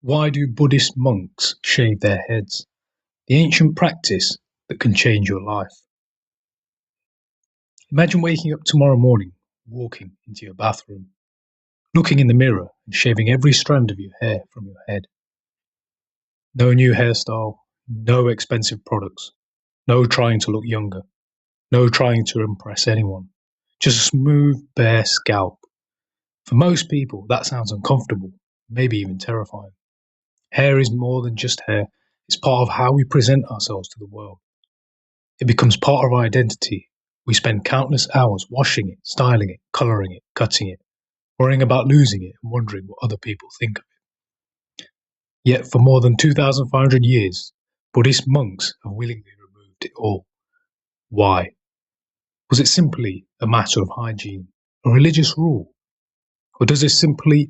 Why do Buddhist monks shave their heads? The ancient practice that can change your life. Imagine waking up tomorrow morning, walking into your bathroom, looking in the mirror and shaving every strand of your hair from your head. No new hairstyle, no expensive products, no trying to look younger, no trying to impress anyone. Just a smooth, bare scalp. For most people, that sounds uncomfortable, maybe even terrifying. Hair is more than just hair. It's part of how we present ourselves to the world. It becomes part of our identity. We spend countless hours washing it, styling it, colouring it, cutting it, worrying about losing it and wondering what other people think of it. Yet for more than 2,500 years, Buddhist monks have willingly removed it all. Why? Was it simply a matter of hygiene, a religious rule? Or does this simply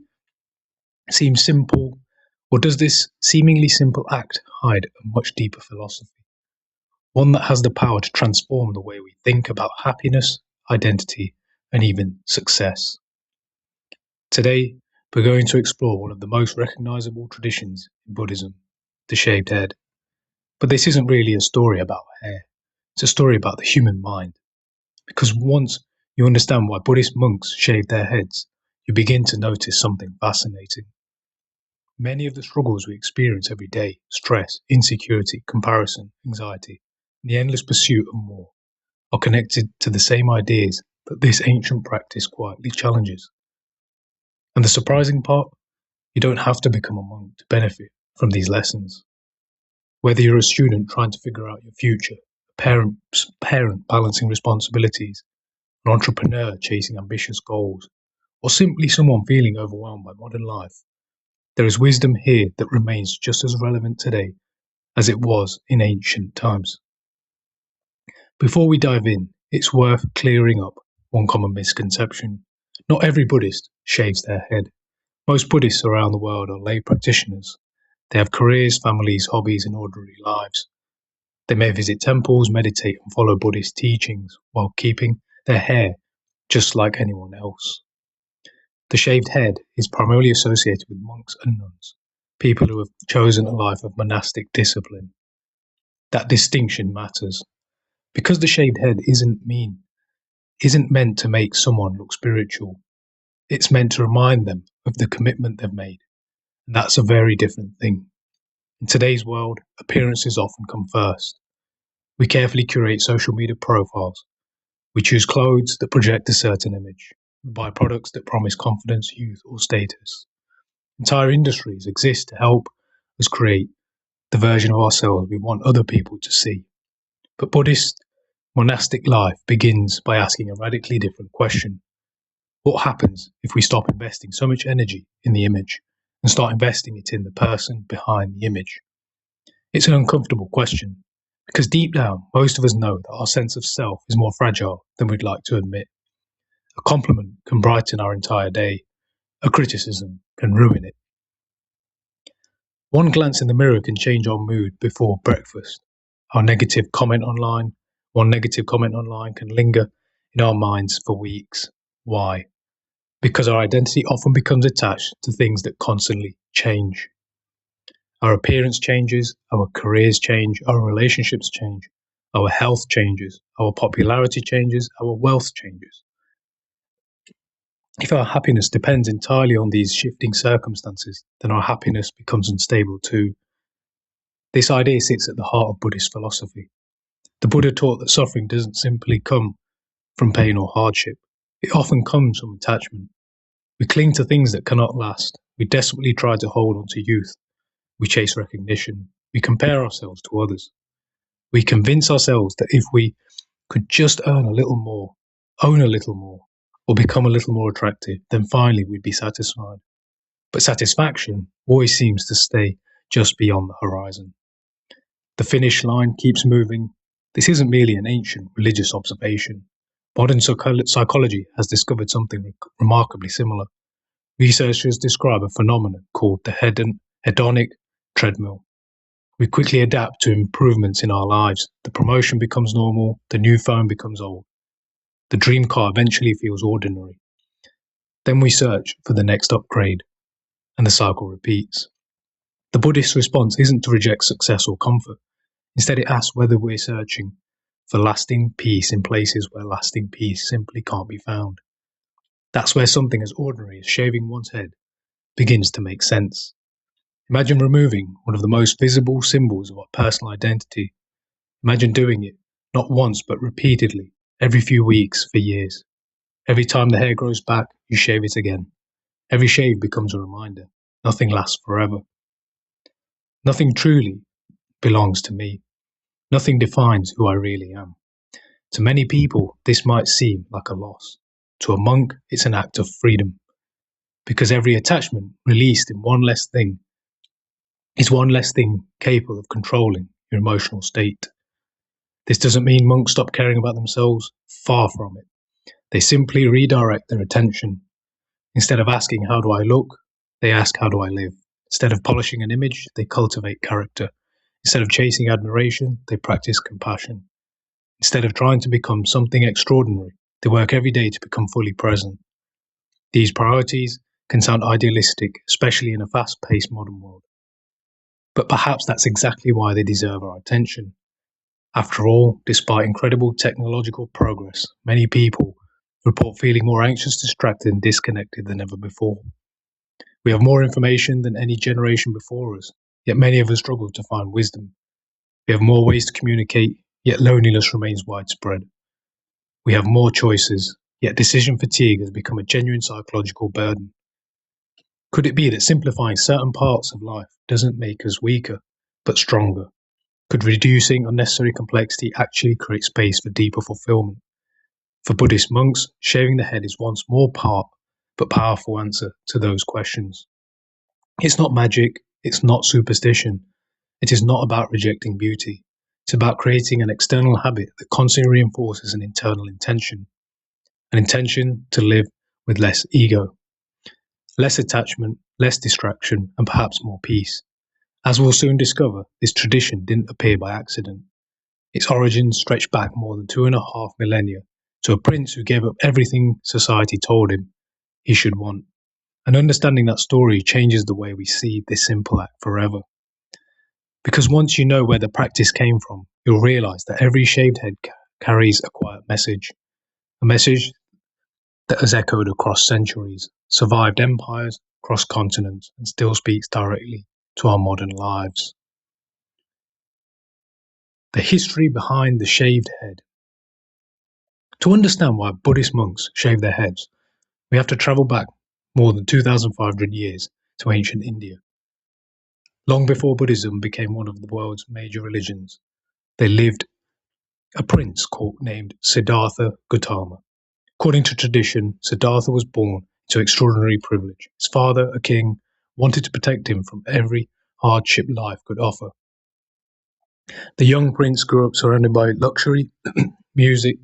seem simple, or does this seemingly simple act hide a much deeper philosophy? One that has the power to transform the way we think about happiness, identity, and even success. Today, we're going to explore one of the most recognizable traditions in Buddhism, the shaved head. But this isn't really a story about hair. It's a story about the human mind. Because once you understand why Buddhist monks shave their heads, you begin to notice something fascinating. Many of the struggles we experience every day, stress, insecurity, comparison, anxiety, and the endless pursuit of more, are connected to the same ideas that this ancient practice quietly challenges. And the surprising part, you don't have to become a monk to benefit from these lessons. Whether you're a student trying to figure out your future, a parent balancing responsibilities, an entrepreneur chasing ambitious goals, or simply someone feeling overwhelmed by modern life, there is wisdom here that remains just as relevant today as it was in ancient times. Before we dive in, it's worth clearing up one common misconception. Not every Buddhist shaves their head. Most Buddhists around the world are lay practitioners. They have careers, families, hobbies, and ordinary lives. They may visit temples, meditate, and follow Buddhist teachings while keeping their hair just like anyone else. The shaved head is primarily associated with monks and nuns, people who have chosen a life of monastic discipline. That distinction matters. Because the shaved head isn't meant to make someone look spiritual. It's meant to remind them of the commitment they've made. And that's a very different thing. In today's world, appearances often come first. We carefully curate social media profiles. We choose clothes that project a certain image. We buy products that promise confidence, youth, or status. Entire industries exist to help us create the version of ourselves we want other people to see. But Buddhist monastic life begins by asking a radically different question. What happens if we stop investing so much energy in the image and start investing it in the person behind the image? It's an uncomfortable question, because deep down, most of us know that our sense of self is more fragile than we'd like to admit. A compliment can brighten our entire day. A criticism can ruin it. One glance in the mirror can change our mood before breakfast. One negative comment online can linger in our minds for weeks. Why? Because our identity often becomes attached to things that constantly change. Our appearance changes, our careers change, our relationships change, our health changes, our popularity changes, our wealth changes. If our happiness depends entirely on these shifting circumstances, then our happiness becomes unstable too. This idea sits at the heart of Buddhist philosophy. The Buddha taught that suffering doesn't simply come from pain or hardship. It often comes from attachment. We cling to things that cannot last. We desperately try to hold on to youth. We chase recognition. We compare ourselves to others. We convince ourselves that if we could just earn a little more, own a little more, or become a little more attractive, then finally we'd be satisfied. But satisfaction always seems to stay just beyond the horizon. The finish line keeps moving. This isn't merely an ancient religious observation. Modern psychology has discovered something remarkably similar. Researchers describe a phenomenon called the hedonic treadmill. We quickly adapt to improvements in our lives. The promotion becomes normal. The new phone becomes old. The dream car eventually feels ordinary. Then we search for the next upgrade, and the cycle repeats. The Buddhist response isn't to reject success or comfort. Instead, it asks whether we're searching for lasting peace in places where lasting peace simply can't be found. That's where something as ordinary as shaving one's head begins to make sense. Imagine removing one of the most visible symbols of our personal identity. Imagine doing it, not once but repeatedly, every few weeks for years. Every time the hair grows back, you shave it again. Every shave becomes a reminder. Nothing lasts forever. Nothing truly belongs to me. Nothing defines who I really am. To many people, this might seem like a loss. To a monk, it's an act of freedom. Because every attachment released in one less thing is one less thing capable of controlling your emotional state. This doesn't mean monks stop caring about themselves. Far from it. They simply redirect their attention. Instead of asking, how do I look? They ask, how do I live? Instead of polishing an image, they cultivate character. Instead of chasing admiration, they practice compassion. Instead of trying to become something extraordinary, they work every day to become fully present. These priorities can sound idealistic, especially in a fast-paced modern world. But perhaps that's exactly why they deserve our attention. After all, despite incredible technological progress, many people report feeling more anxious, distracted, and disconnected than ever before. We have more information than any generation before us, yet many of us struggle to find wisdom. We have more ways to communicate, yet loneliness remains widespread. We have more choices, yet decision fatigue has become a genuine psychological burden. Could it be that simplifying certain parts of life doesn't make us weaker, but stronger? Could reducing unnecessary complexity actually create space for deeper fulfillment? For Buddhist monks, shaving the head is once more but powerful answer to those questions. It's not magic, it's not superstition. It is not about rejecting beauty. It's about creating an external habit that constantly reinforces an internal intention. An intention to live with less ego, less attachment, less distraction, and perhaps more peace. As we'll soon discover, this tradition didn't appear by accident. Its origins stretch back more than 2.5 millennia to a prince who gave up everything society told him he should want. And understanding that story changes the way we see this simple act forever. Because once you know where the practice came from, you'll realize that every shaved head carries a quiet message. A message that has echoed across centuries, survived empires, crossed continents, and still speaks directly to our modern lives. The history behind the shaved head. To understand why Buddhist monks shave their heads, we have to travel back more than 2,500 years to ancient India. Long before Buddhism became one of the world's major religions, there lived a prince named Siddhartha Gautama. According to tradition, Siddhartha was born to extraordinary privilege. His father, a king, wanted to protect him from every hardship life could offer. The young prince grew up surrounded by luxury, music,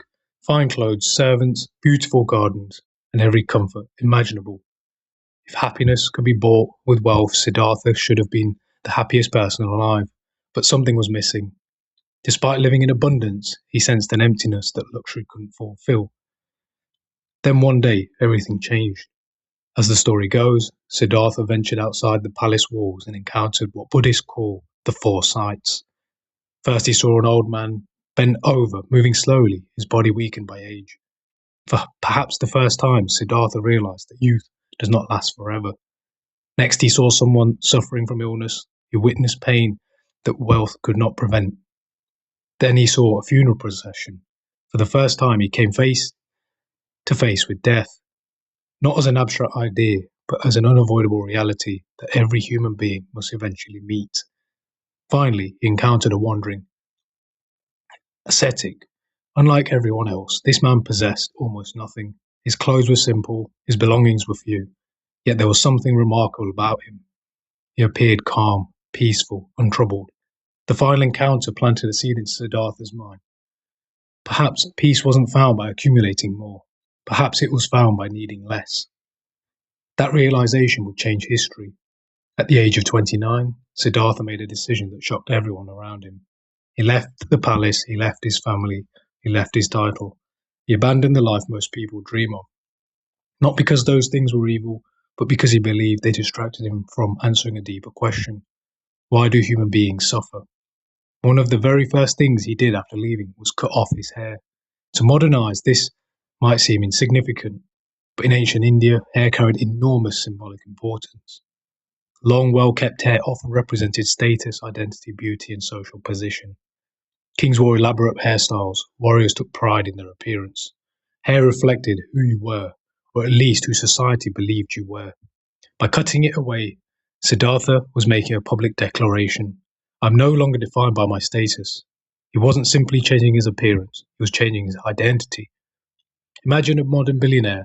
fine clothes, servants, beautiful gardens, and every comfort imaginable. If happiness could be bought with wealth, Siddhartha should have been the happiest person alive. But something was missing. Despite living in abundance, he sensed an emptiness that luxury couldn't fulfill. Then one day, everything changed. As the story goes, Siddhartha ventured outside the palace walls and encountered what Buddhists call the four sights. First, he saw an old man bent over, moving slowly, his body weakened by age. For perhaps the first time, Siddhartha realized that youth does not last forever. Next, he saw someone suffering from illness. He witnessed pain that wealth could not prevent. Then he saw a funeral procession. For the first time, he came face to face with death, not as an abstract idea, but as an unavoidable reality that every human being must eventually meet. Finally, he encountered a wandering ascetic. Unlike everyone else, this man possessed almost nothing. His clothes were simple, his belongings were few, yet there was something remarkable about him. He appeared calm, peaceful, untroubled. The final encounter planted a seed in Siddhartha's mind. Perhaps peace wasn't found by accumulating more. Perhaps it was found by needing less. That realization would change history. At the age of 29, Siddhartha made a decision that shocked everyone around him. He left the palace, he left his family, he left his title. He abandoned the life most people dream of. Not because those things were evil, but because he believed they distracted him from answering a deeper question. Why do human beings suffer? One of the very first things he did after leaving was cut off his hair. To modernize, this might seem insignificant, but in ancient India, hair carried enormous symbolic importance. Long, well-kept hair often represented status, identity, beauty, and social position. Kings wore elaborate hairstyles, warriors took pride in their appearance. Hair reflected who you were, or at least who society believed you were. By cutting it away, Siddhartha was making a public declaration. I'm no longer defined by my status. He wasn't simply changing his appearance, he was changing his identity. Imagine a modern billionaire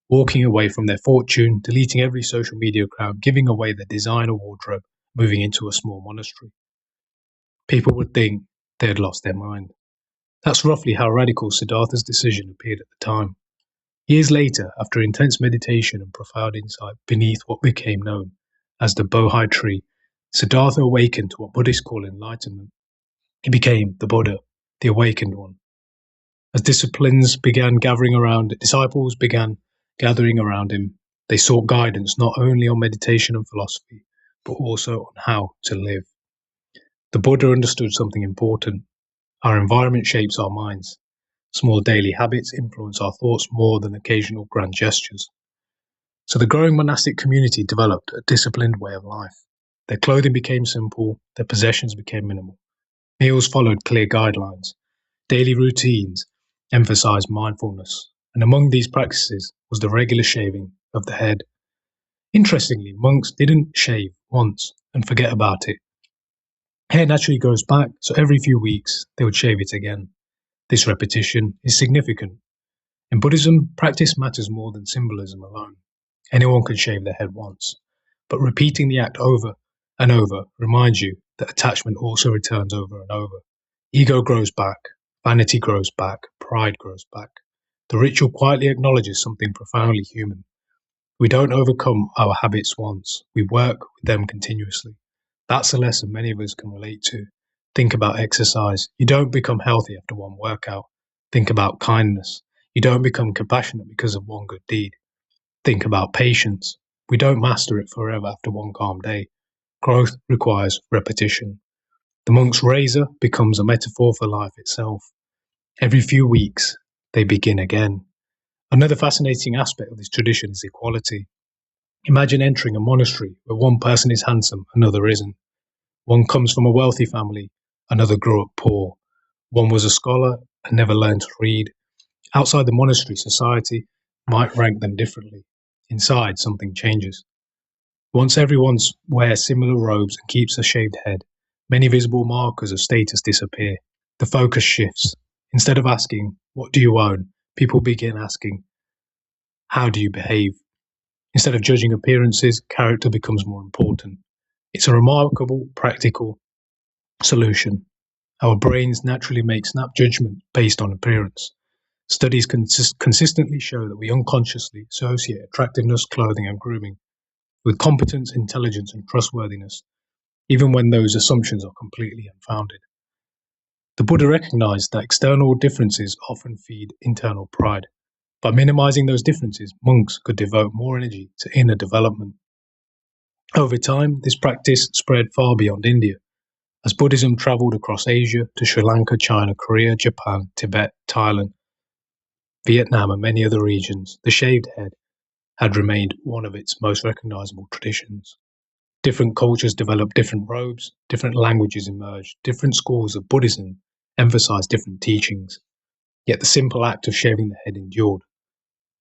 walking away from their fortune, deleting every social media account, giving away their designer wardrobe, moving into a small monastery. People would think they had lost their mind. That's roughly how radical Siddhartha's decision appeared at the time. Years later, after intense meditation and profound insight beneath what became known as the Bohai tree, Siddhartha awakened to what Buddhists call enlightenment. He became the Buddha, the awakened one. As disciples began gathering around him, they sought guidance not only on meditation and philosophy, but also on how to live. The Buddha understood something important. Our environment shapes our minds. Small daily habits influence our thoughts more than occasional grand gestures. So the growing monastic community developed a disciplined way of life. Their clothing became simple, their possessions became minimal. Meals followed clear guidelines. Daily routines emphasized mindfulness, and among these practices was the regular shaving of the head. Interestingly, monks didn't shave once and forget about it. Hair naturally grows back, so every few weeks they would shave it again. This repetition is significant. In Buddhism, practice matters more than symbolism alone. Anyone can shave their head once, but repeating the act over and over reminds you that attachment also returns over and over. Ego grows back, vanity grows back, pride grows back. The ritual quietly acknowledges something profoundly human. We don't overcome our habits once, we work with them continuously. That's a lesson many of us can relate to. Think about exercise. You don't become healthy after one workout. Think about kindness. You don't become compassionate because of one good deed. Think about patience. We don't master it forever after one calm day. Growth requires repetition. The monk's razor becomes a metaphor for life itself. Every few weeks, they begin again. Another fascinating aspect of this tradition is equality. Imagine entering a monastery where one person is handsome, another isn't. One comes from a wealthy family, another grew up poor. One was a scholar and never learned to read. Outside the monastery, society might rank them differently. Inside, something changes. Once everyone wears similar robes and keeps a shaved head, many visible markers of status disappear. The focus shifts. Instead of asking, what do you own? People begin asking, how do you behave? Instead of judging appearances, character becomes more important. It's a remarkable, practical solution. Our brains naturally make snap judgment based on appearance. Studies consistently show that we unconsciously associate attractiveness, clothing, and grooming with competence, intelligence, and trustworthiness, even when those assumptions are completely unfounded. The Buddha recognized that external differences often feed internal pride. By minimizing those differences, monks could devote more energy to inner development. Over time, this practice spread far beyond India. As Buddhism traveled across Asia to Sri Lanka, China, Korea, Japan, Tibet, Thailand, Vietnam, and many other regions, the shaved head had remained one of its most recognizable traditions. Different cultures developed different robes, different languages emerged, different schools of Buddhism emphasized different teachings. Yet the simple act of shaving the head endured.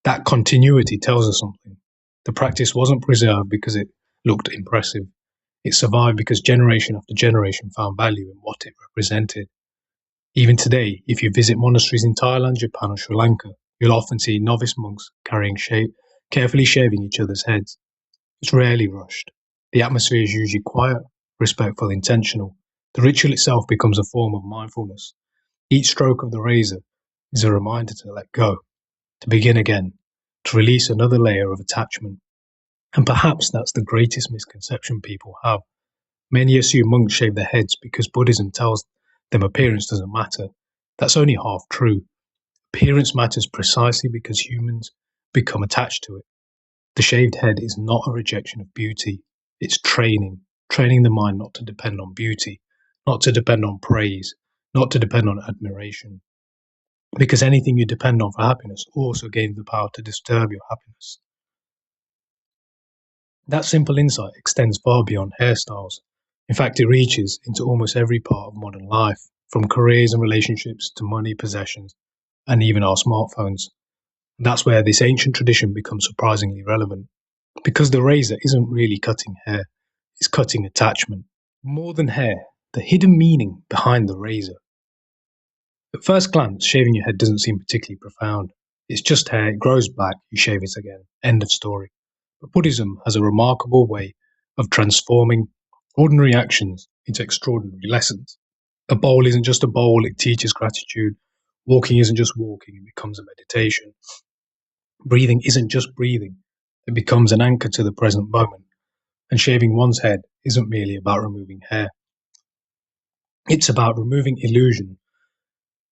That continuity tells us something. The practice wasn't preserved because it looked impressive. It survived because generation after generation found value in what it represented. Even today, if you visit monasteries in Thailand, Japan, or Sri Lanka, you'll often see novice monks carefully shaving each other's heads. It's rarely rushed. The atmosphere is usually quiet, respectful, intentional. The ritual itself becomes a form of mindfulness. Each stroke of the razor is a reminder to let go, to begin again, to release another layer of attachment. And perhaps that's the greatest misconception people have. Many assume monks shave their heads because Buddhism tells them appearance doesn't matter. That's only half true. Appearance matters precisely because humans become attached to it. The shaved head is not a rejection of beauty, it's training. training the mind not to depend on beauty, not to depend on praise, not to depend on admiration. Because anything you depend on for happiness also gains the power to disturb your happiness. That simple insight extends far beyond hairstyles. In fact, it reaches into almost every part of modern life, from careers and relationships to money, possessions, and even our smartphones. And that's where this ancient tradition becomes surprisingly relevant. Because the razor isn't really cutting hair, it's cutting attachment. More than hair, the hidden meaning behind the razor. At first glance, shaving your head doesn't seem particularly profound. It's just hair, it grows back, you shave it again. End of story. But Buddhism has a remarkable way of transforming ordinary actions into extraordinary lessons. A bowl isn't just a bowl, it teaches gratitude. Walking isn't just walking, it becomes a meditation. Breathing isn't just breathing, it becomes an anchor to the present moment. And shaving one's head isn't merely about removing hair. It's about removing illusion.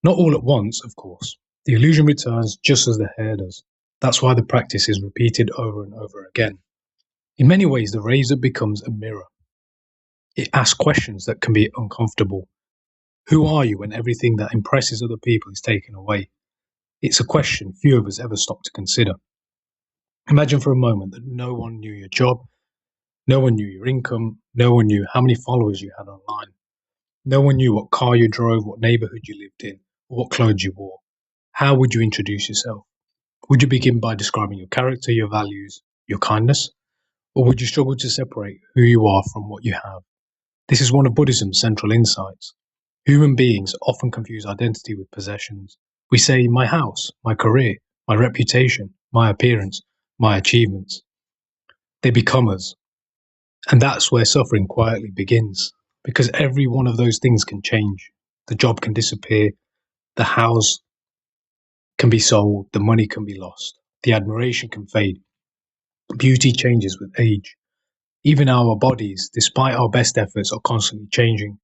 Not all at once, of course. The illusion returns just as the hair does. That's why the practice is repeated over and over again. In many ways, the razor becomes a mirror. It asks questions that can be uncomfortable. Who are you when everything that impresses other people is taken away? It's a question few of us ever stop to consider. Imagine for a moment that no one knew your job, no one knew your income, no one knew how many followers you had online. No one knew what car you drove, what neighborhood you lived in, or what clothes you wore. How would you introduce yourself? Would you begin by describing your character, your values, your kindness? Or would you struggle to separate who you are from what you have? This is one of Buddhism's central insights. Human beings often confuse identity with possessions. We say, my house, my career, my reputation, my appearance, my achievements. They become us. And that's where suffering quietly begins. Because every one of those things can change. The job can disappear. The house can be sold. The money can be lost. The admiration can fade. Beauty changes with age. Even our bodies, despite our best efforts, are constantly changing.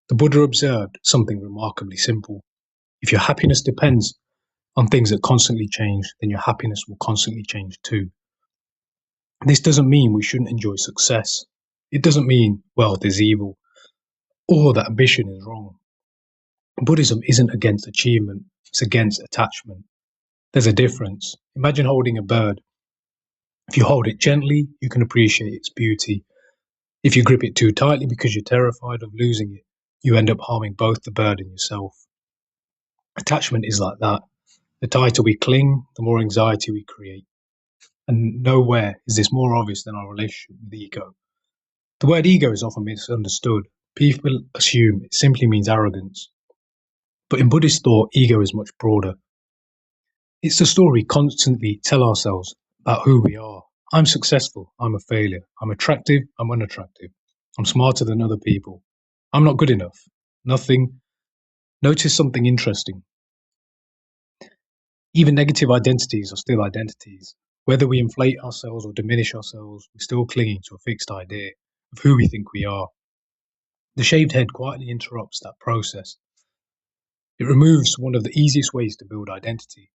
The Buddha observed something remarkably simple. If your happiness depends on things that constantly change, then your happiness will constantly change too. This doesn't mean we shouldn't enjoy success. It doesn't mean wealth is evil or that ambition is wrong. Buddhism isn't against achievement, it's against attachment. There's a difference. Imagine holding a bird. If you hold it gently, you can appreciate its beauty. If you grip it too tightly because you're terrified of losing it, you end up harming both the bird and yourself. Attachment is like that. The tighter we cling, the more anxiety we create. And nowhere is this more obvious than our relationship with ego. The word ego is often misunderstood. People assume it simply means arrogance. But in Buddhist thought, ego is much broader. It's the story we constantly tell ourselves about who we are. I'm successful, I'm a failure. I'm attractive, I'm unattractive. I'm smarter than other people. I'm not good enough. Nothing. Notice something interesting. Even negative identities are still identities. Whether we inflate ourselves or diminish ourselves, we're still clinging to a fixed idea of who we think we are. The shaved head quietly interrupts that process. It removes one of the easiest ways to build identity.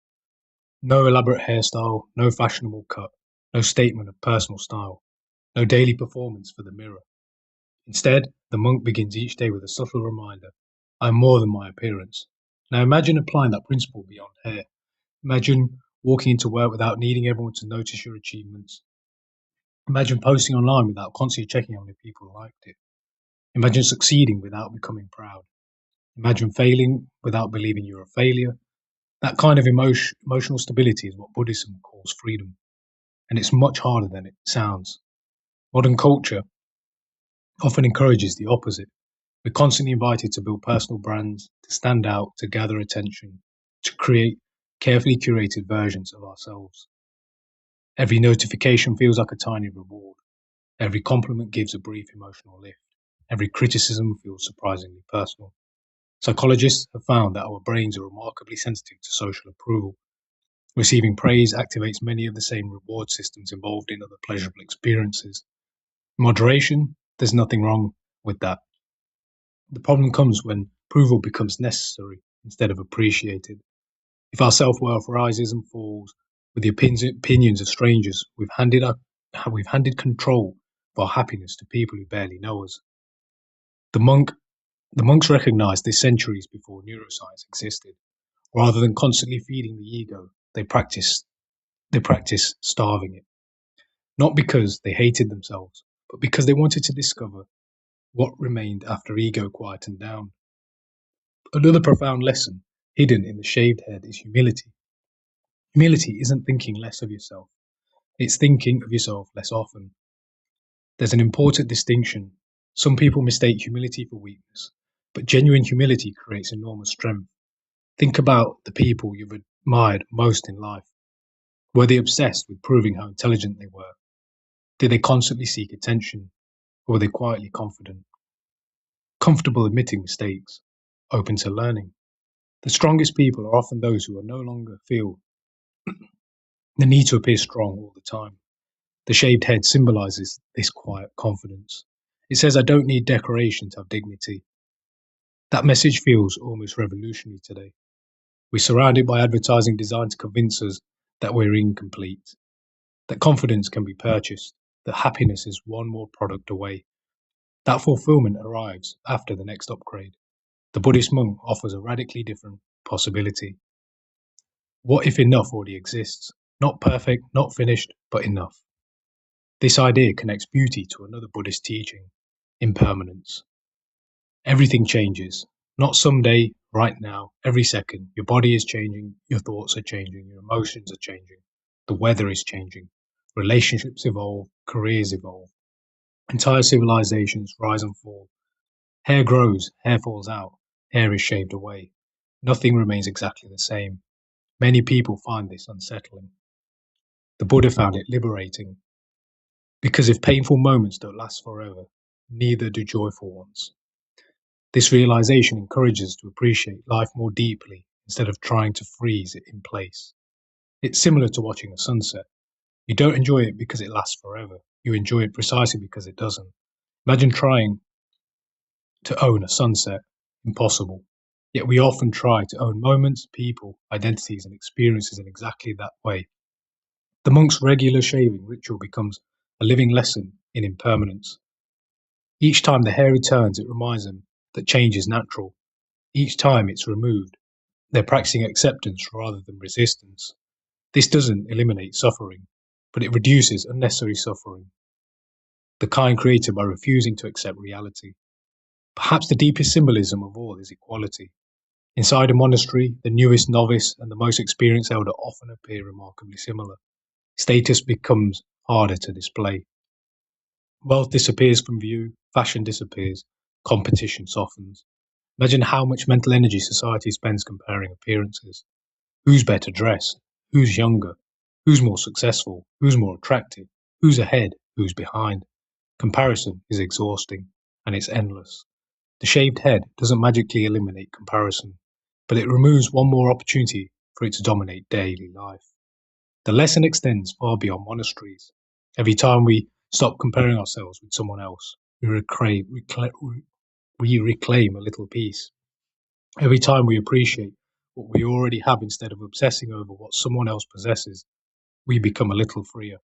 No elaborate hairstyle, no fashionable cut, no statement of personal style, no daily performance for the mirror. Instead, the monk begins each day with a subtle reminder, I'm more than my appearance. Now imagine applying that principle beyond hair. Imagine walking into work without needing everyone to notice your achievements. Imagine posting online without constantly checking how many people liked it. Imagine succeeding without becoming proud. Imagine failing without believing you're a failure. That kind of emotional stability is what Buddhism calls freedom. And it's much harder than it sounds. Modern culture often encourages the opposite. We're constantly invited to build personal brands, to stand out, to gather attention, to create carefully curated versions of ourselves. Every notification feels like a tiny reward. Every compliment gives a brief emotional lift. Every criticism feels surprisingly personal. Psychologists have found that our brains are remarkably sensitive to social approval. Receiving praise activates many of the same reward systems involved in other pleasurable experiences. In moderation, there's nothing wrong with that. The problem comes when approval becomes necessary instead of appreciated. If our self-worth rises and falls with the opinions of strangers, we've handed control our happiness to people who barely know us. The monks recognized this centuries before neuroscience existed. Rather than constantly feeding the ego, they practiced starving it. Not because they hated themselves, but because they wanted to discover what remained after ego quietened down. Another profound lesson hidden in the shaved head is humility. Humility isn't thinking less of yourself, it's thinking of yourself less often. There's an important distinction. Some people mistake humility for weakness, but genuine humility creates enormous strength. Think about the people you've admired most in life. Were they obsessed with proving how intelligent they were? Did they constantly seek attention? Or were they quietly confident, comfortable admitting mistakes, open to learning? The strongest people are often those who are no longer feel the need to appear strong all the time. The shaved head symbolizes this quiet confidence. It says, I don't need decoration to have dignity. That message feels almost revolutionary today. We're surrounded by advertising designed to convince us that we're incomplete, that confidence can be purchased, that happiness is one more product away. That fulfillment arrives after the next upgrade. The Buddhist monk offers a radically different possibility. What if enough already exists? Not perfect, not finished, but enough. This idea connects beauty to another Buddhist teaching, impermanence. Everything changes. Not someday, right now, every second. Your body is changing, your thoughts are changing, your emotions are changing, the weather is changing, relationships evolve, careers evolve, entire civilizations rise and fall. Hair grows, hair falls out, hair is shaved away. Nothing remains exactly the same. Many people find this unsettling. The Buddha found it liberating, because if painful moments don't last forever, neither do joyful ones. This realization encourages us to appreciate life more deeply instead of trying to freeze it in place. It's similar to watching a sunset. You don't enjoy it because it lasts forever. You enjoy it precisely because it doesn't. Imagine trying to own a sunset. Impossible. Yet we often try to own moments, people, identities, and experiences in exactly that way. The monk's regular shaving ritual becomes a living lesson in impermanence. Each time the hair returns, it reminds them that change is natural. Each time it's removed, they're practicing acceptance rather than resistance. This doesn't eliminate suffering, but it reduces unnecessary suffering, the kind created by refusing to accept reality. Perhaps the deepest symbolism of all is equality. Inside a monastery, the newest novice and the most experienced elder often appear remarkably similar. Status becomes harder to display. Wealth disappears from view, fashion disappears, competition softens. Imagine how much mental energy society spends comparing appearances. Who's better dressed? Who's younger? Who's more successful? Who's more attractive? Who's ahead? Who's behind? Comparison is exhausting, and it's endless. The shaved head doesn't magically eliminate comparison, but it removes one more opportunity for it to dominate daily life. The lesson extends far beyond monasteries. Every time we stop comparing ourselves with someone else, we reclaim a little peace. Every time we appreciate what we already have instead of obsessing over what someone else possesses, we become a little freer.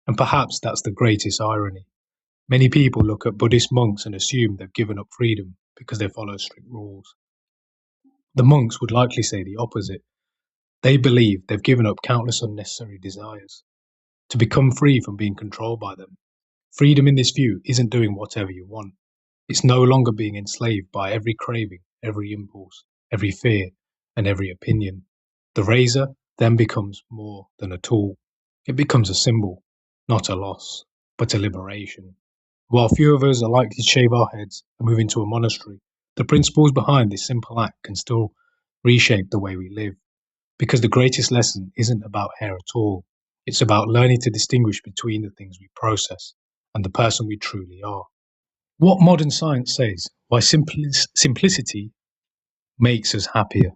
And perhaps that's the greatest irony. Many people look at Buddhist monks and assume they've given up freedom because they follow strict rules. The monks would likely say the opposite. They believe they've given up countless unnecessary desires to become free from being controlled by them. Freedom in this view isn't doing whatever you want. It's no longer being enslaved by every craving, every impulse, every fear, and every opinion. The razor then becomes more than a tool. It becomes a symbol, not a loss, but a liberation. While few of us are likely to shave our heads and move into a monastery, the principles behind this simple act can still reshape the way we live. Because the greatest lesson isn't about hair at all. It's about learning to distinguish between the things we process and the person we truly are. What modern science says, why simplicity makes us happier.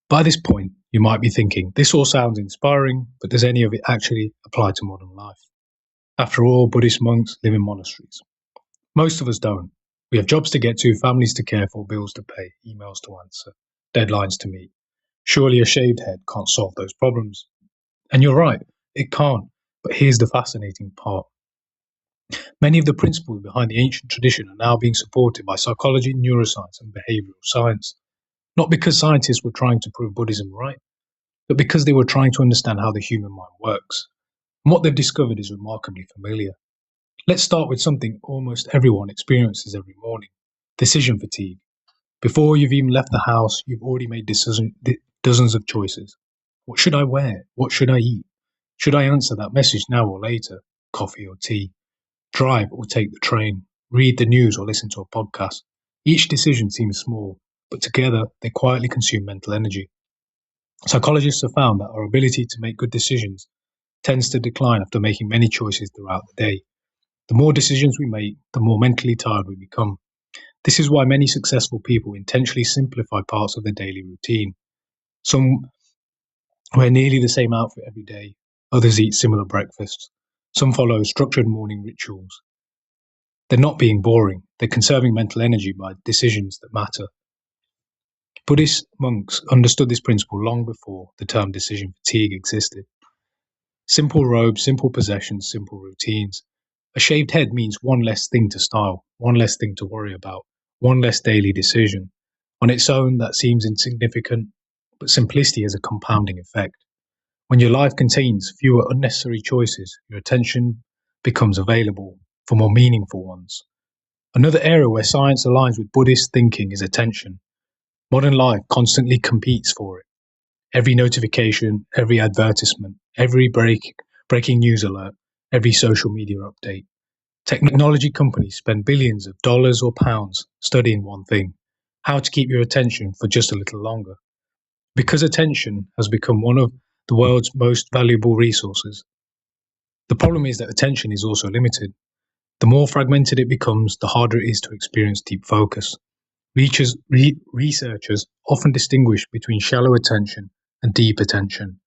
By this point, you might be thinking, this all sounds inspiring, but does any of it actually apply to modern life? After all, Buddhist monks live in monasteries. Most of us don't. We have jobs to get to, families to care for, bills to pay, emails to answer, deadlines to meet. Surely a shaved head can't solve those problems. And you're right, it can't. But here's the fascinating part. Many of the principles behind the ancient tradition are now being supported by psychology, neuroscience, and behavioral science. Not because scientists were trying to prove Buddhism right, but because they were trying to understand how the human mind works. And what they've discovered is remarkably familiar. Let's start with something almost everyone experiences every morning: decision fatigue. Before you've even left the house, you've already made dozens of choices. What should I wear? What should I eat? Should I answer that message now or later? Coffee or tea? Drive or take the train? Read the news or listen to a podcast? Each decision seems small, but together they quietly consume mental energy. Psychologists have found that our ability to make good decisions tends to decline after making many choices throughout the day. The more decisions we make, the more mentally tired we become. This is why many successful people intentionally simplify parts of their daily routine. Some wear nearly the same outfit every day, others eat similar breakfasts. Some follow structured morning rituals. They're not being boring, they're conserving mental energy by decisions that matter. Buddhist monks understood this principle long before the term decision fatigue existed. Simple robes, simple possessions, simple routines. A shaved head means one less thing to style, one less thing to worry about, one less daily decision. On its own, that seems insignificant, but simplicity has a compounding effect. When your life contains fewer unnecessary choices, your attention becomes available for more meaningful ones. Another area where science aligns with Buddhist thinking is attention. Modern life constantly competes for it. Every notification, every advertisement, every breaking news alert, every social media update. Technology companies spend billions of dollars or pounds studying one thing: how to keep your attention for just a little longer. Because attention has become one of the world's most valuable resources. The problem is that attention is also limited. The more fragmented it becomes, the harder it is to experience deep focus. Researchers often distinguish between shallow attention and deep attention.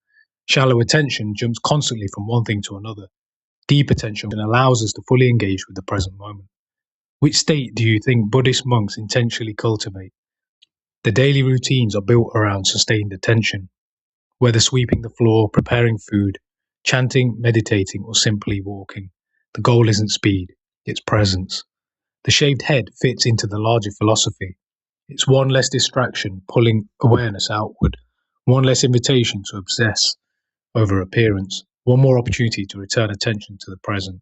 Shallow attention jumps constantly from one thing to another. Deep attention allows us to fully engage with the present moment. Which state do you think Buddhist monks intentionally cultivate? The daily routines are built around sustained attention. Whether sweeping the floor, preparing food, chanting, meditating, or simply walking, the goal isn't speed, it's presence. The shaved head fits into the larger philosophy. It's one less distraction pulling awareness outward, one less invitation to obsess over appearance, one more opportunity to return attention to the present.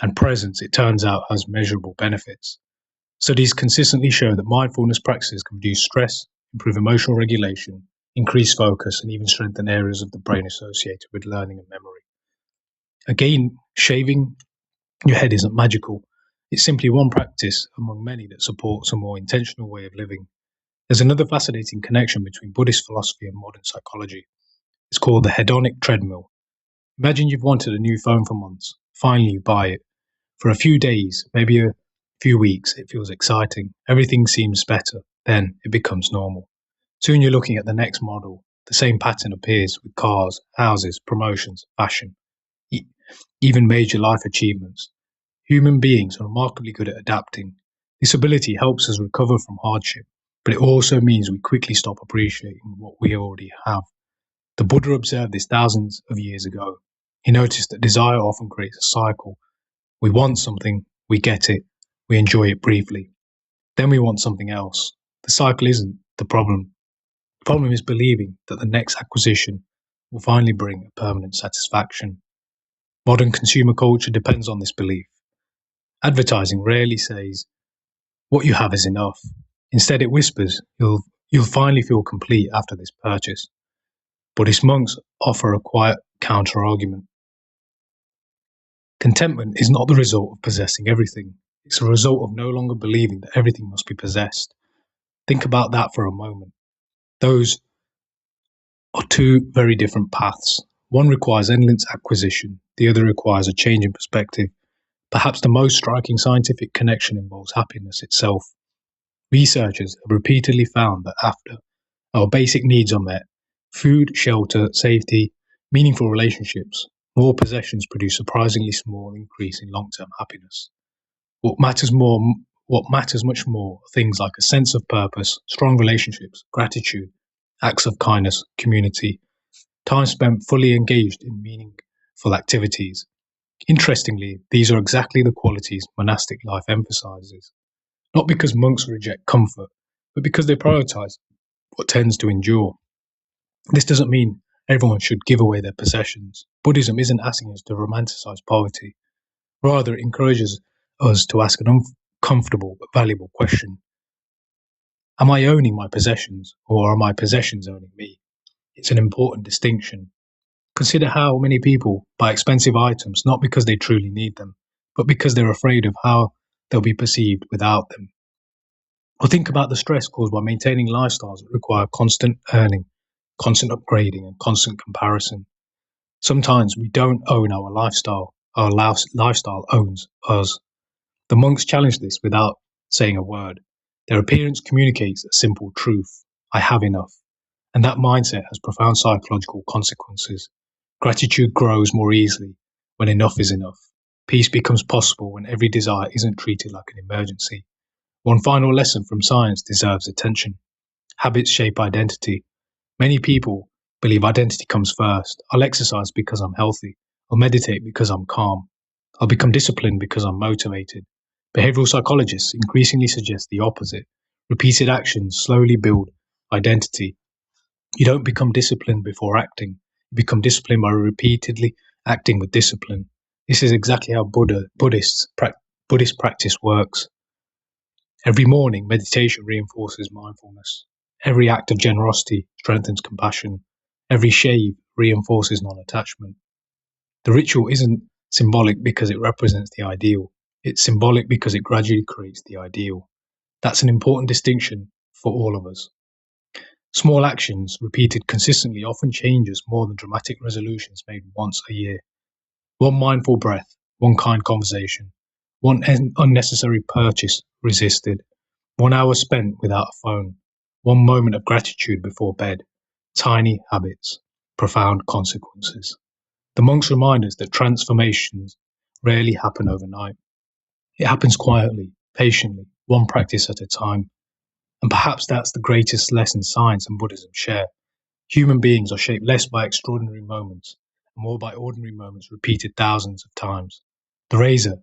And presence, it turns out, has measurable benefits. Studies consistently show that mindfulness practices can reduce stress, improve emotional regulation, increase focus, and even strengthen areas of the brain associated with learning and memory. Again, shaving your head isn't magical. It's simply one practice among many that supports a more intentional way of living. There's another fascinating connection between Buddhist philosophy and modern psychology. It's called the hedonic treadmill. Imagine you've wanted a new phone for months. Finally, you buy it. For a few days, maybe a few weeks, it feels exciting. Everything seems better. Then it becomes normal. Soon you're looking at the next model. The same pattern appears with cars, houses, promotions, fashion, even major life achievements. Human beings are remarkably good at adapting. This ability helps us recover from hardship, but it also means we quickly stop appreciating what we already have. The Buddha observed this thousands of years ago. He noticed that desire often creates a cycle. We want something, we get it, we enjoy it briefly. Then we want something else. The cycle isn't the problem. The problem is believing that the next acquisition will finally bring a permanent satisfaction. Modern consumer culture depends on this belief. Advertising rarely says, what you have is enough. Instead, it whispers, you'll finally feel complete after this purchase. Buddhist monks offer a quiet counter-argument. Contentment is not the result of possessing everything. It's a result of no longer believing that everything must be possessed. Think about that for a moment. Those are two very different paths. One requires endless acquisition, the other requires a change in perspective. Perhaps the most striking scientific connection involves happiness itself. Researchers have repeatedly found that after our basic needs are met, food, shelter, safety, meaningful relationships, more possessions produce a surprisingly small increase in long-term happiness. What matters much more are things like a sense of purpose, strong relationships, gratitude, acts of kindness, community, time spent fully engaged in meaningful activities. Interestingly, these are exactly the qualities monastic life emphasizes, not because monks reject comfort, but because they prioritize what tends to endure. This doesn't mean everyone should give away their possessions. Buddhism isn't asking us to romanticize poverty. Rather, it encourages us to ask an uncomfortable but valuable question. Am I owning my possessions, or are my possessions owning me? It's an important distinction. Consider how many people buy expensive items not because they truly need them, but because they're afraid of how they'll be perceived without them. Or think about the stress caused by maintaining lifestyles that require constant earning, constant upgrading, and constant comparison. Sometimes we don't own our lifestyle owns us. The monks challenge this without saying a word. Their appearance communicates a simple truth: I have enough. And that mindset has profound psychological consequences. Gratitude grows more easily when enough is enough. Peace becomes possible when every desire isn't treated like an emergency. One final lesson from science deserves attention. Habits shape identity. Many people believe identity comes first. I'll exercise because I'm healthy. I'll meditate because I'm calm. I'll become disciplined because I'm motivated. Behavioral psychologists increasingly suggest the opposite. Repeated actions slowly build identity. You don't become disciplined before acting. You become disciplined by repeatedly acting with discipline. This is exactly how Buddhist practice works. Every morning, meditation reinforces mindfulness. Every act of generosity strengthens compassion. Every shave reinforces non-attachment. The ritual isn't symbolic because it represents the ideal. It's symbolic because it gradually creates the ideal. That's an important distinction for all of us. Small actions repeated consistently often changes more than dramatic resolutions made once a year. One mindful breath, one kind conversation, one unnecessary purchase resisted, 1 hour spent without a phone, one moment of gratitude before bed. Tiny habits, profound consequences. The monks remind us that transformations rarely happen overnight. It happens quietly, patiently, one practice at a time. And perhaps that's the greatest lesson science and Buddhism share. Human beings are shaped less by extraordinary moments and more by ordinary moments repeated thousands of times. The razor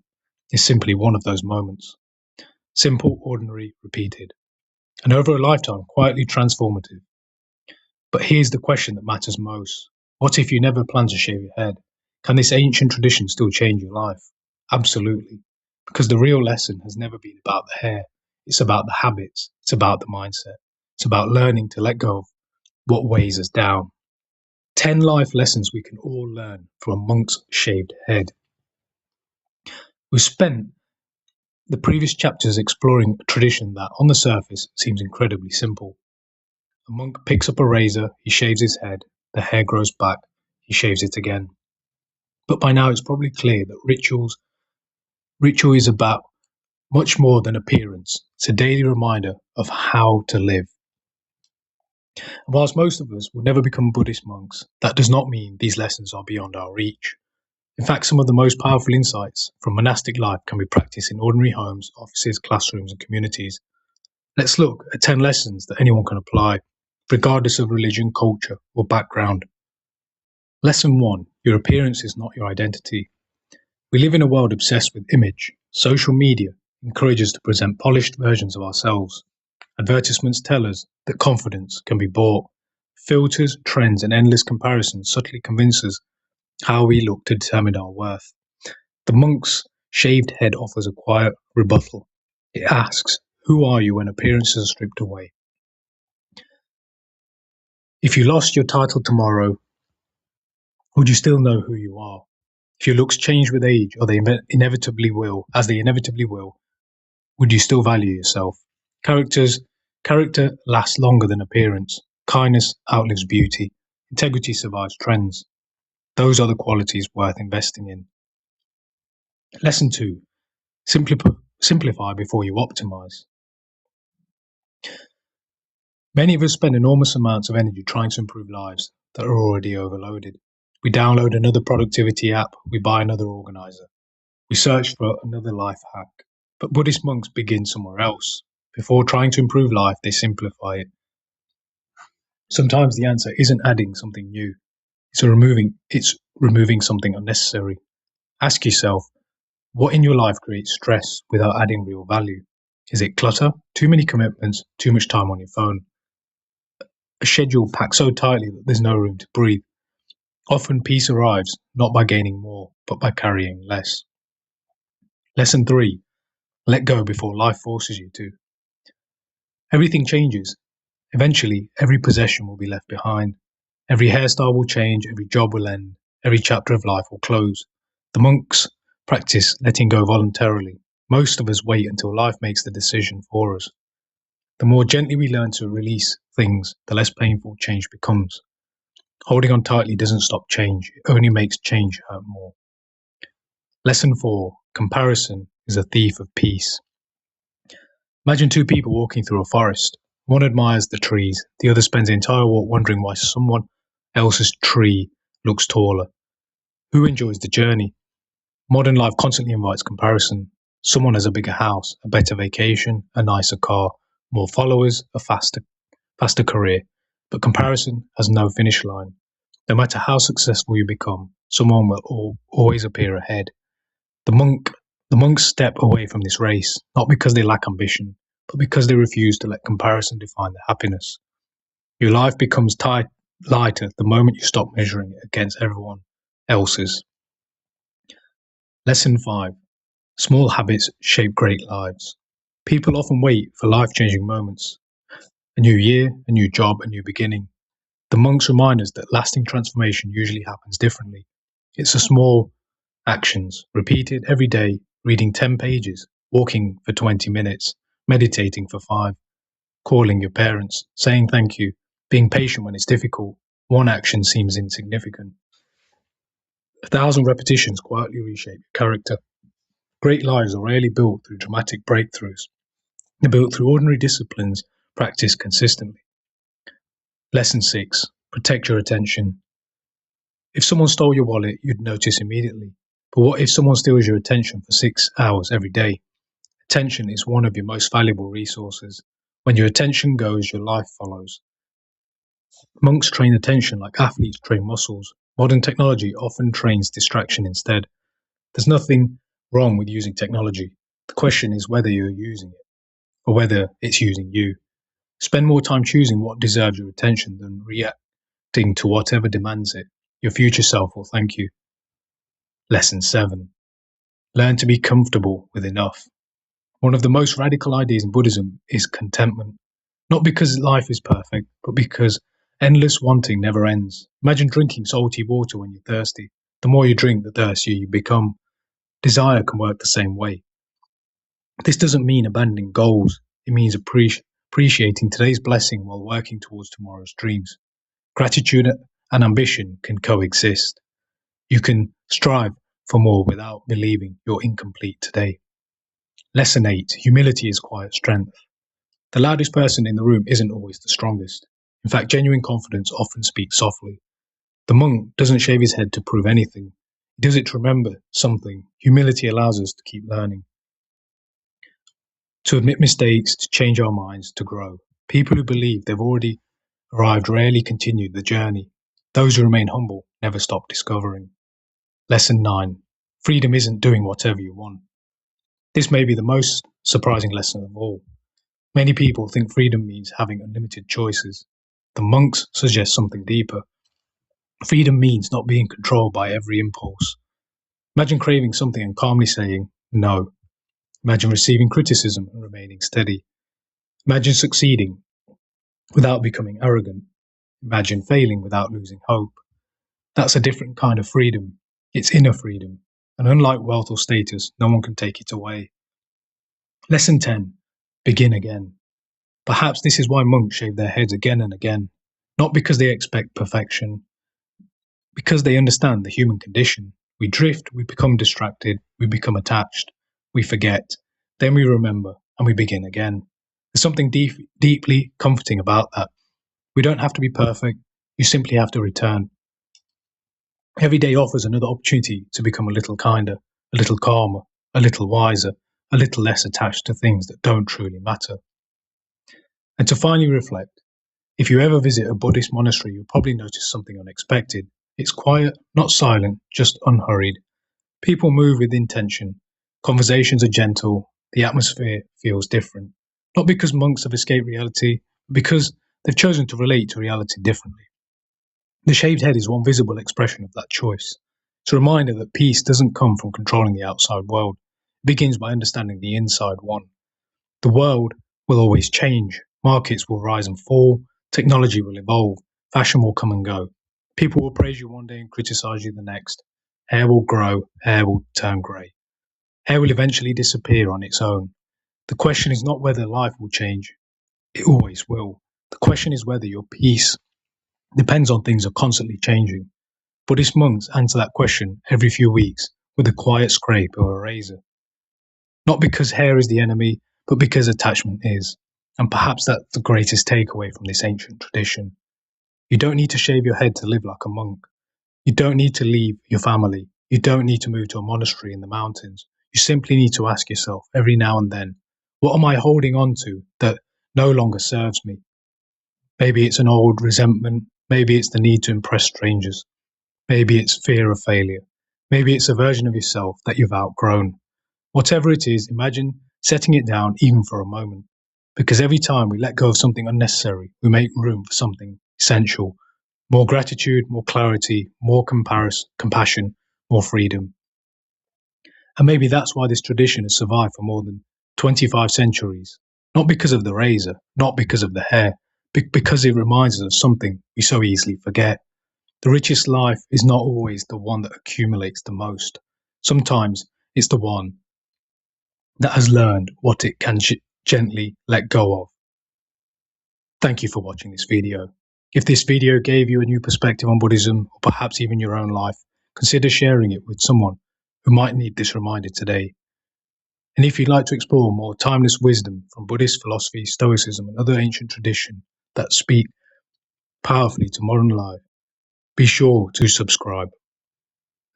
is simply one of those moments. Simple, ordinary, repeated. And over a lifetime, quietly transformative. But here's the question that matters most. What if you never plan to shave your head? Can this ancient tradition still change your life? Absolutely. Because the real lesson has never been about the hair. It's about the habits. It's about the mindset. It's about learning to let go of what weighs us down. 10 life lessons we can all learn from a monk's shaved head. We've spent the previous chapters exploring a tradition that, on the surface, seems incredibly simple. A monk picks up a razor, he shaves his head, the hair grows back, he shaves it again. But by now it's probably clear that ritual is about much more than appearance. It's a daily reminder of how to live. And whilst most of us will never become Buddhist monks, that does not mean these lessons are beyond our reach. In fact, some of the most powerful insights from monastic life can be practiced in ordinary homes, offices, classrooms, and communities. Let's look at 10 lessons that anyone can apply, regardless of religion, culture, or background. Lesson 1. Your appearance is not your identity. We live in a world obsessed with image. Social media encourages us to present polished versions of ourselves. Advertisements tell us that confidence can be bought. Filters, trends, and endless comparisons subtly convince us how we look to determine our worth. The monk's shaved head offers a quiet rebuttal. It asks, who are you when appearances are stripped away? If you lost your title tomorrow, would you still know who you are? If your looks change with age, or they inevitably will, would you still value yourself? Character lasts longer than appearance. Kindness outlives beauty. Integrity survives trends. Those are the qualities worth investing in. Lesson 2. Simplify before you optimize. Many of us spend enormous amounts of energy trying to improve lives that are already overloaded. We download another productivity app, we buy another organizer, we search for another life hack. But Buddhist monks begin somewhere else. Before trying to improve life, they simplify it. Sometimes the answer isn't adding something new, it's removing something unnecessary. Ask yourself, what in your life creates stress without adding real value? Is it clutter, too many commitments, too much time on your phone, a schedule packed so tightly that there's no room to breathe? Often peace arrives not by gaining more, but by carrying less. Lesson 3. Let go before life forces you to. Everything changes. Eventually, every possession will be left behind. Every hairstyle will change, every job will end, every chapter of life will close. The monks practice letting go voluntarily. Most of us wait until life makes the decision for us. The more gently we learn to release things, the less painful change becomes. Holding on tightly doesn't stop change, it only makes change hurt more. Lesson 4. Comparison is a thief of peace. Imagine two people walking through a forest. One admires the trees, the other spends the entire walk wondering why someone else's tree looks taller. Who enjoys the journey? Modern life constantly invites comparison. Someone has a bigger house, a better vacation, a nicer car, more followers, a faster career. But comparison has no finish line. No matter how successful you become, someone will always appear ahead. The monks step away from this race, not because they lack ambition, but because they refuse to let comparison define their happiness. Your life becomes lighter the moment you stop measuring it against everyone else's. Lesson 5. Small habits shape great lives. People often wait for life-changing moments. A new year, a new job, a new beginning. The monks remind us that lasting transformation usually happens differently. It's the small actions, repeated every day, reading 10 pages, walking for 20 minutes, meditating for 5, calling your parents, saying thank you, being patient when it's difficult. One action seems insignificant. 1,000 repetitions quietly reshape your character. Great lives are rarely built through dramatic breakthroughs. They're built through ordinary disciplines practiced consistently. Lesson 6. Protect your attention. If someone stole your wallet, you'd notice immediately. But what if someone steals your attention for 6 hours every day? Attention is one of your most valuable resources. When your attention goes, your life follows. Monks train attention like athletes train muscles. Modern technology often trains distraction instead. There's nothing wrong with using technology. The question is whether you're using it, or whether it's using you. Spend more time choosing what deserves your attention than reacting to whatever demands it. Your future self will thank you. Lesson 7. Learn to be comfortable with enough. One of the most radical ideas in Buddhism is contentment. Not because life is perfect, but because endless wanting never ends. Imagine drinking salty water when you're thirsty. The more you drink, the thirstier you become. Desire can work the same way. This doesn't mean abandoning goals. It means appreciating today's blessing while working towards tomorrow's dreams. Gratitude and ambition can coexist. You can strive for more without believing you're incomplete today. Lesson 8. Humility is quiet strength. The loudest person in the room isn't always the strongest. In fact, genuine confidence often speaks softly. The monk doesn't shave his head to prove anything. He does it to remember something. Humility allows us to keep learning, to admit mistakes, to change our minds, to grow. People who believe they've already arrived rarely continue the journey. Those who remain humble never stop discovering. Lesson 9. Freedom isn't doing whatever you want. This may be the most surprising lesson of all. Many people think freedom means having unlimited choices. The monks suggest something deeper. Freedom means not being controlled by every impulse. Imagine craving something and calmly saying no. Imagine receiving criticism and remaining steady. Imagine succeeding without becoming arrogant. Imagine failing without losing hope. That's a different kind of freedom. It's inner freedom. And unlike wealth or status, no one can take it away. Lesson 10. Begin again. Perhaps this is why monks shave their heads again and again. Not because they expect perfection, because they understand the human condition. We drift, we become distracted, we become attached, we forget, then we remember, and we begin again. There's something deeply comforting about that. We don't have to be perfect, you simply have to return. Every day offers another opportunity to become a little kinder, a little calmer, a little wiser, a little less attached to things that don't truly matter. And to finally reflect, if you ever visit a Buddhist monastery, you'll probably notice something unexpected. It's quiet, not silent, just unhurried. People move with intention. Conversations are gentle. The atmosphere feels different. Not because monks have escaped reality, but because they've chosen to relate to reality differently. The shaved head is one visible expression of that choice. It's a reminder that peace doesn't come from controlling the outside world. It begins by understanding the inside one. The world will always change. Markets will rise and fall. Technology will evolve. Fashion will come and go. People will praise you one day and criticize you the next. Hair will grow. Hair will turn grey. Hair will eventually disappear on its own. The question is not whether life will change. It always will. The question is whether your peace depends on things are constantly changing. Buddhist monks answer that question every few weeks with a quiet scrape of a razor. Not because hair is the enemy, but because attachment is. And perhaps that's the greatest takeaway from this ancient tradition. You don't need to shave your head to live like a monk. You don't need to leave your family. You don't need to move to a monastery in the mountains. You simply need to ask yourself every now and then, what am I holding on to that no longer serves me? Maybe it's an old resentment. Maybe it's the need to impress strangers. Maybe it's fear of failure. Maybe it's a version of yourself that you've outgrown. Whatever it is, imagine setting it down even for a moment. Because every time we let go of something unnecessary, we make room for something essential. More gratitude, more clarity, more compassion, more freedom. And maybe that's why this tradition has survived for more than 25 centuries. Not because of the razor, not because of the hair, because it reminds us of something we so easily forget. The richest life is not always the one that accumulates the most. Sometimes it's the one that has learned what it can gently let go of. Thank you for watching this video. If this video gave you a new perspective on Buddhism, or perhaps even your own life, consider sharing it with someone who might need this reminder today. And if you'd like to explore more timeless wisdom from Buddhist philosophy, Stoicism, and other ancient traditions that speak powerfully to modern life, be sure to subscribe.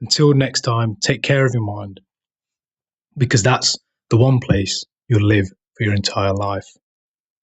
Until next time, take care of your mind, because that's the one place you'll live for your entire life.